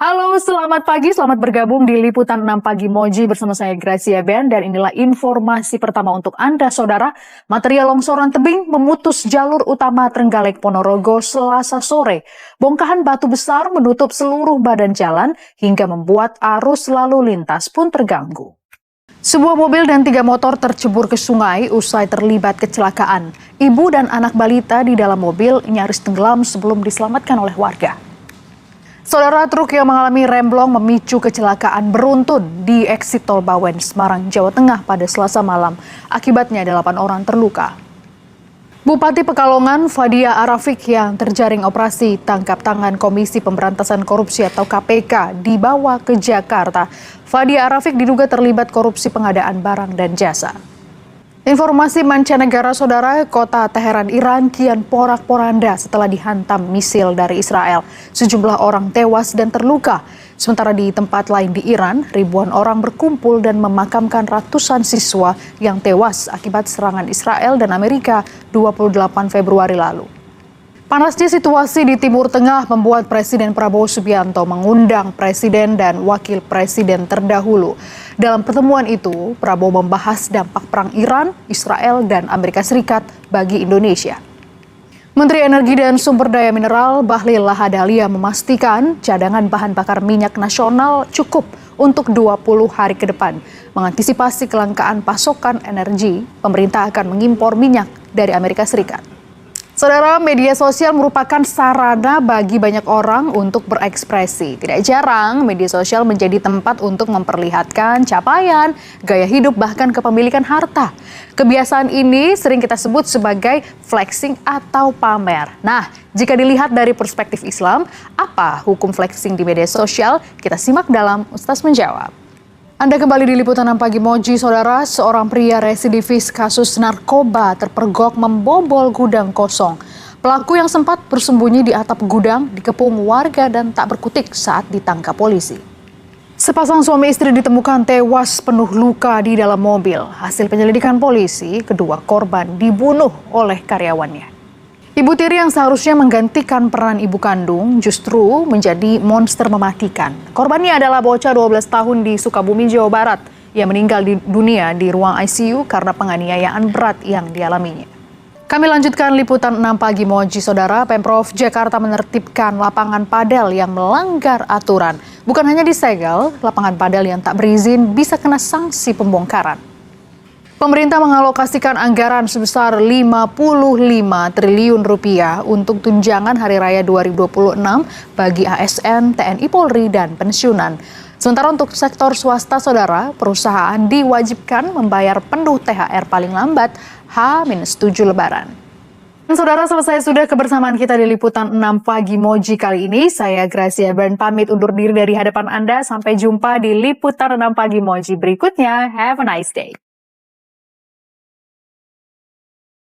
Halo, selamat pagi, selamat bergabung di Liputan 6 Pagi Moji bersama saya Gracia Ben dan inilah informasi pertama untuk Anda, Saudara. Material longsoran tebing memutus jalur utama Trenggalek Ponorogo Selasa sore. Bongkahan batu besar menutup seluruh badan jalan hingga membuat arus lalu lintas pun terganggu. Sebuah mobil dan 3 motor tercebur ke sungai usai terlibat kecelakaan. Ibu dan anak balita di dalam mobil nyaris tenggelam sebelum diselamatkan oleh warga. Saudara, truk yang mengalami remblong memicu kecelakaan beruntun di eksit tol Bawen, Semarang, Jawa Tengah pada Selasa malam. Akibatnya 8 orang terluka. Bupati Pekalongan, Fadia Arafik yang terjaring operasi tangkap tangan Komisi Pemberantasan Korupsi atau KPK dibawa ke Jakarta. Fadia Arafik diduga terlibat korupsi pengadaan barang dan jasa. Informasi mancanegara, Saudara, kota Teheran, Iran kian porak-poranda setelah dihantam misil dari Israel. Sejumlah orang tewas dan terluka. Sementara di tempat lain di Iran, ribuan orang berkumpul dan memakamkan ratusan siswa yang tewas akibat serangan Israel dan Amerika 28 Februari lalu. Panasnya situasi di Timur Tengah membuat Presiden Prabowo Subianto mengundang Presiden dan Wakil Presiden terdahulu. Dalam pertemuan itu, Prabowo membahas dampak perang Iran, Israel, dan Amerika Serikat bagi Indonesia. Menteri Energi dan Sumber Daya Mineral Bahlil Lahadalia memastikan cadangan bahan bakar minyak nasional cukup untuk 20 hari ke depan. Mengantisipasi kelangkaan pasokan energi, pemerintah akan mengimpor minyak dari Amerika Serikat. Saudara, media sosial merupakan sarana bagi banyak orang untuk berekspresi. Tidak jarang, media sosial menjadi tempat untuk memperlihatkan capaian, gaya hidup, bahkan kepemilikan harta. Kebiasaan ini sering kita sebut sebagai flexing atau pamer. Nah, jika dilihat dari perspektif Islam, apa hukum flexing di media sosial? Kita simak dalam Ustaz Menjawab. Anda kembali di Liputan 6 Pagi Moji, Saudara. Seorang pria residivis kasus narkoba terpergok membobol gudang kosong. Pelaku yang sempat bersembunyi di atap gudang dikepung warga dan tak berkutik saat ditangkap polisi. Sepasang suami istri ditemukan tewas penuh luka di dalam mobil. Hasil penyelidikan polisi, kedua korban dibunuh oleh karyawannya. Ibu tiri yang seharusnya menggantikan peran ibu kandung justru menjadi monster mematikan. Korbannya adalah bocah 12 tahun di Sukabumi, Jawa Barat yang meninggal dunia di ruang ICU karena penganiayaan berat yang dialaminya. Kami lanjutkan Liputan 6 Pagi Moji, Saudara. Pemprov Jakarta menertibkan lapangan padel yang melanggar aturan. Bukan hanya disegel, lapangan padel yang tak berizin bisa kena sanksi pembongkaran. Pemerintah mengalokasikan anggaran sebesar 55 triliun rupiah untuk tunjangan Hari Raya 2026 bagi ASN, TNI Polri, dan pensiunan. Sementara untuk sektor swasta, Saudara, perusahaan diwajibkan membayar penuh THR paling lambat H-7 Lebaran. Saudara, selesai sudah kebersamaan kita di Liputan 6 Pagi Moji kali ini. Saya Gracia Ben pamit undur diri dari hadapan Anda. Sampai jumpa di Liputan 6 Pagi Moji berikutnya. Have a nice day.